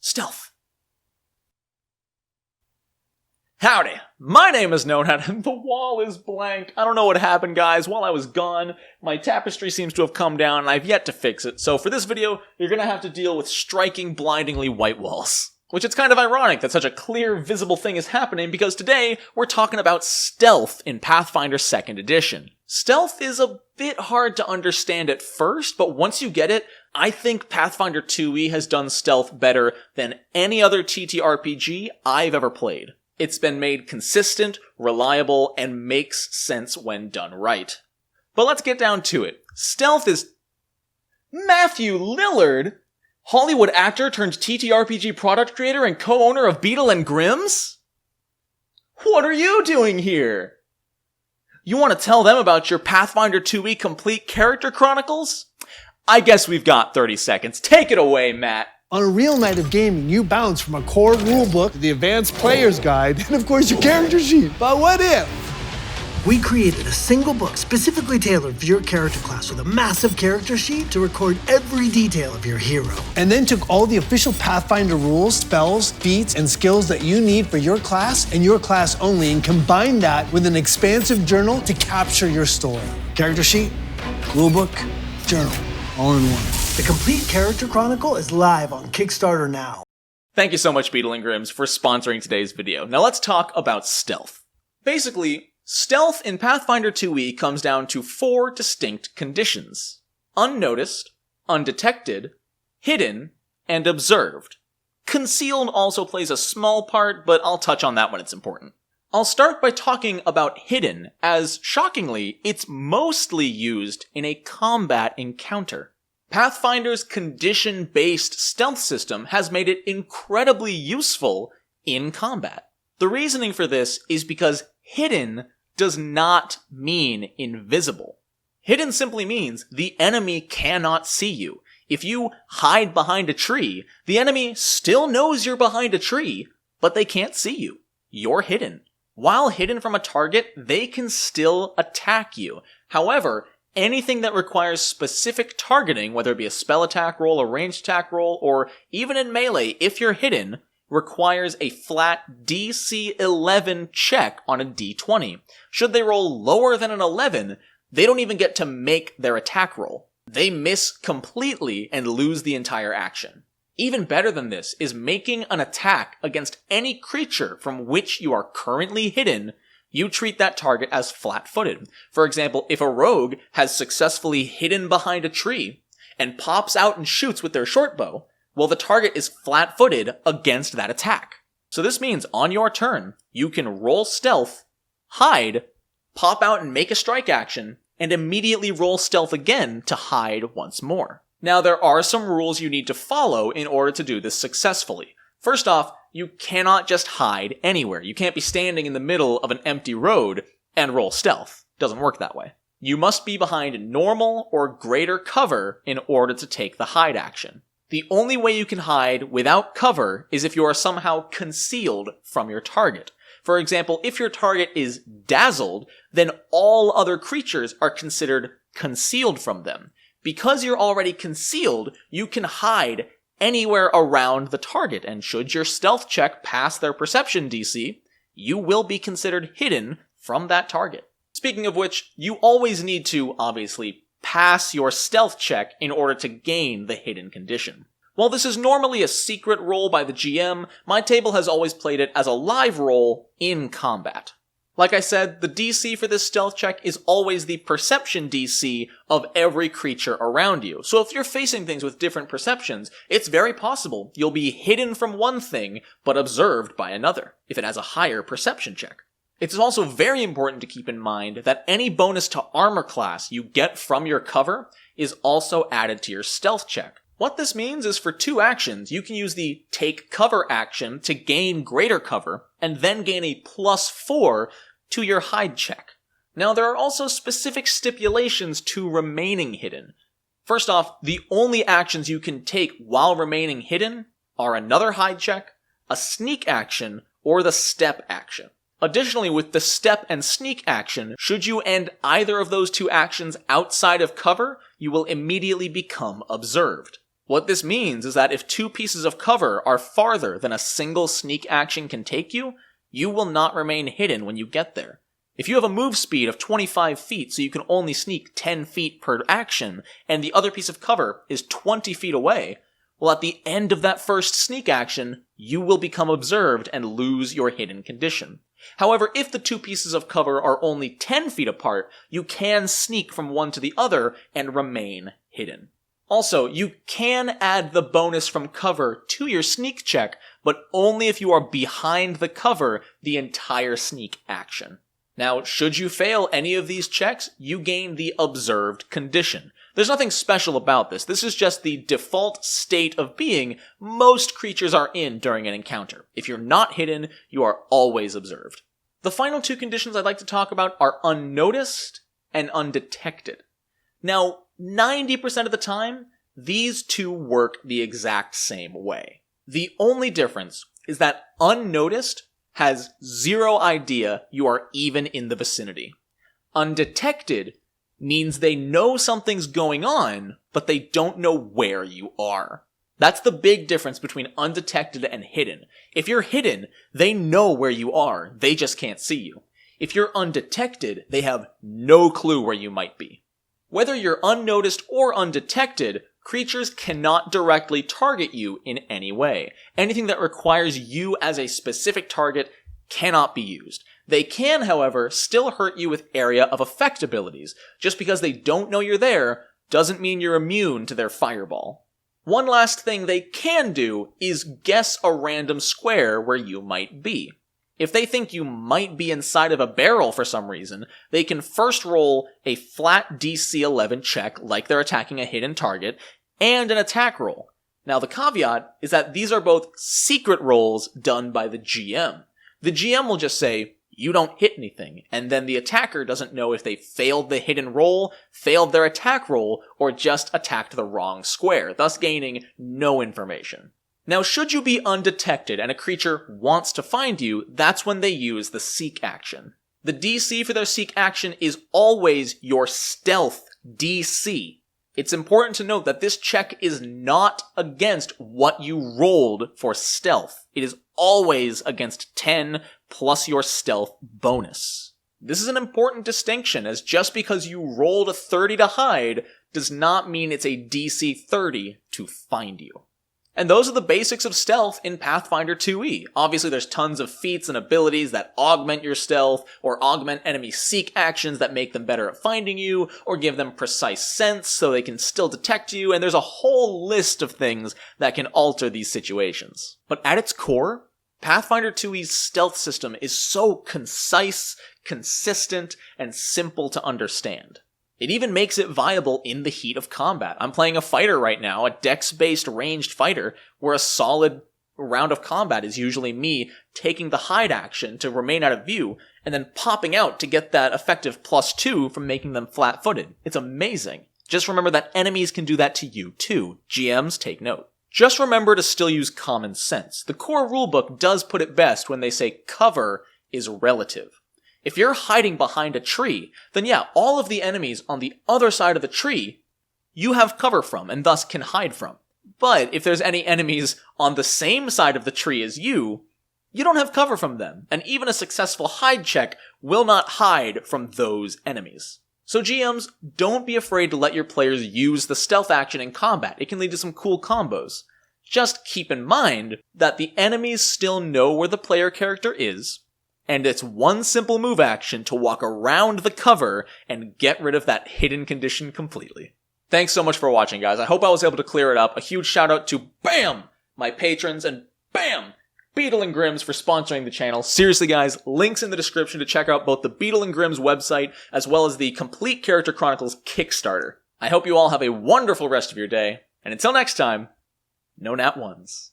Stealth. Howdy, my name is Nonehead, and the wall is blank. I don't know what happened, guys. While I was gone, my tapestry seems to have come down, and I've yet to fix it. So for this video, you're gonna have to deal with striking, blindingly white walls. Which it's kind of ironic that such a clear, visible thing is happening, because today, we're talking about stealth in Pathfinder 2nd Edition. Stealth is a bit hard to understand at first, but once you get it, I think Pathfinder 2e has done stealth better than any other TTRPG I've ever played. It's been made consistent, reliable, and makes sense when done right. But let's get down to it. Stealth is... Matthew Lillard? Hollywood actor turned TTRPG product creator and co-owner of Beadle Grimm's? What are you doing here? You want to tell them about your Pathfinder 2e Complete Character Chronicles? I guess we've got 30 seconds. Take it away, Matt. On a real night of gaming, you bounce from a core rulebook to the advanced player's guide, and of course your character sheet. But what if? We created a single book specifically tailored for your character class with a massive character sheet to record every detail of your hero. And then took all the official Pathfinder rules, spells, feats, and skills that you need for your class and your class only, and combined that with an expansive journal to capture your story. Character sheet, rulebook, journal, all in one. The Complete Character Chronicle is live on Kickstarter now. Thank you so much, Beadle Grimm, for sponsoring today's video. Now let's talk about stealth. Basically, stealth in Pathfinder 2e comes down to 4 distinct conditions: unnoticed, undetected, hidden, and observed. Concealed also plays a small part, but I'll touch on that when it's important. I'll start by talking about hidden, as shockingly, it's mostly used in a combat encounter. Pathfinder's condition-based stealth system has made it incredibly useful in combat. The reasoning for this is because hidden does not mean invisible. Hidden simply means the enemy cannot see you. If you hide behind a tree, the enemy still knows you're behind a tree, but they can't see you. You're hidden. While hidden from a target, they can still attack you. However, anything that requires specific targeting, whether it be a spell attack roll, a ranged attack roll, or even in melee, if you're hidden, requires a flat DC 11 check on a D20. Should they roll lower than an 11, they don't even get to make their attack roll. They miss completely and lose the entire action. Even better than this is making an attack against any creature from which you are currently hidden. You treat that target as flat-footed. For example, if a rogue has successfully hidden behind a tree and pops out and shoots with their short bow, well, the target is flat-footed against that attack. So this means on your turn, you can roll stealth, hide, pop out and make a strike action, and immediately roll stealth again to hide once more. Now, there are some rules you need to follow in order to do this successfully. First off, you cannot just hide anywhere. You can't be standing in the middle of an empty road and roll stealth. Doesn't work that way. You must be behind normal or greater cover in order to take the hide action. The only way you can hide without cover is if you are somehow concealed from your target. For example, if your target is dazzled, then all other creatures are considered concealed from them. Because you're already concealed, you can hide anywhere around the target, and should your stealth check pass their perception DC, you will be considered hidden from that target. Speaking of which, you always need to, obviously, pass your stealth check in order to gain the hidden condition. While this is normally a secret roll by the GM, my table has always played it as a live roll in combat. Like I said, the DC for this stealth check is always the perception DC of every creature around you. So if you're facing things with different perceptions, it's very possible you'll be hidden from one thing, but observed by another, if it has a higher perception check. It's also very important to keep in mind that any bonus to armor class you get from your cover is also added to your stealth check. What this means is for 2 actions, you can use the take cover action to gain greater cover, and then gain a +4 to your hide check. Now, there are also specific stipulations to remaining hidden. First off, the only actions you can take while remaining hidden are another hide check, a sneak action, or the step action. Additionally, with the step and sneak action, should you end either of those 2 actions outside of cover, you will immediately become observed. What this means is that if 2 pieces of cover are farther than a single sneak action can take you, you will not remain hidden when you get there. If you have a move speed of 25 feet so you can only sneak 10 feet per action, and the other piece of cover is 20 feet away, well, at the end of that first sneak action, you will become observed and lose your hidden condition. However, if the 2 pieces of cover are only 10 feet apart, you can sneak from one to the other and remain hidden. Also, you can add the bonus from cover to your sneak check, but only if you are behind the cover the entire sneak action. Now, should you fail any of these checks, you gain the observed condition. There's nothing special about this. This is just the default state of being most creatures are in during an encounter. If you're not hidden, you are always observed. The final 2 conditions I'd like to talk about are unnoticed and undetected. Now, 90% of the time, these 2 work the exact same way. The only difference is that unnoticed has 0 idea you are even in the vicinity. Undetected means they know something's going on, but they don't know where you are. That's the big difference between undetected and hidden. If you're hidden, they know where you are, they just can't see you. If you're undetected, they have no clue where you might be. Whether you're unnoticed or undetected, creatures cannot directly target you in any way. Anything that requires you as a specific target cannot be used. They can, however, still hurt you with area of effect abilities. Just because they don't know you're there doesn't mean you're immune to their fireball. One last thing they can do is guess a random square where you might be. If they think you might be inside of a barrel for some reason, they can first roll a flat DC 11 check like they're attacking a hidden target, and an attack roll. Now the caveat is that these are both secret rolls done by the GM. The GM will just say, you don't hit anything, and then the attacker doesn't know if they failed the hidden roll, failed their attack roll, or just attacked the wrong square, thus gaining no information. Now, should you be undetected and a creature wants to find you, that's when they use the seek action. The DC for their seek action is always your stealth DC. It's important to note that this check is not against what you rolled for stealth. It is always against 10 plus your stealth bonus. This is an important distinction, as just because you rolled a 30 to hide does not mean it's a DC 30 to find you. And those are the basics of stealth in Pathfinder 2e. Obviously, there's tons of feats and abilities that augment your stealth, or augment enemy seek actions that make them better at finding you, or give them precise sense so they can still detect you, and there's a whole list of things that can alter these situations. But at its core, Pathfinder 2e's stealth system is so concise, consistent, and simple to understand. It even makes it viable in the heat of combat. I'm playing a fighter right now, a dex-based ranged fighter, where a solid round of combat is usually me taking the hide action to remain out of view, and then popping out to get that effective +2 from making them flat-footed. It's amazing. Just remember that enemies can do that to you too. GMs, take note. Just remember to still use common sense. The core rulebook does put it best when they say cover is relative. If you're hiding behind a tree, then yeah, all of the enemies on the other side of the tree, you have cover from, and thus can hide from. But if there's any enemies on the same side of the tree as you don't have cover from them, and even a successful hide check will not hide from those enemies. So GMs, don't be afraid to let your players use the stealth action in combat. It can lead to some cool combos. Just keep in mind that the enemies still know where the player character is, and it's one simple move action to walk around the cover and get rid of that hidden condition completely. Thanks so much for watching, guys. I hope I was able to clear it up. A huge shout out to BAM! My patrons, and BAM! Beadle and Grimm's for sponsoring the channel. Seriously, guys, links in the description to check out both the Beadle and Grimm's website as well as the Complete Character Chronicles Kickstarter. I hope you all have a wonderful rest of your day, and until next time, no nat ones.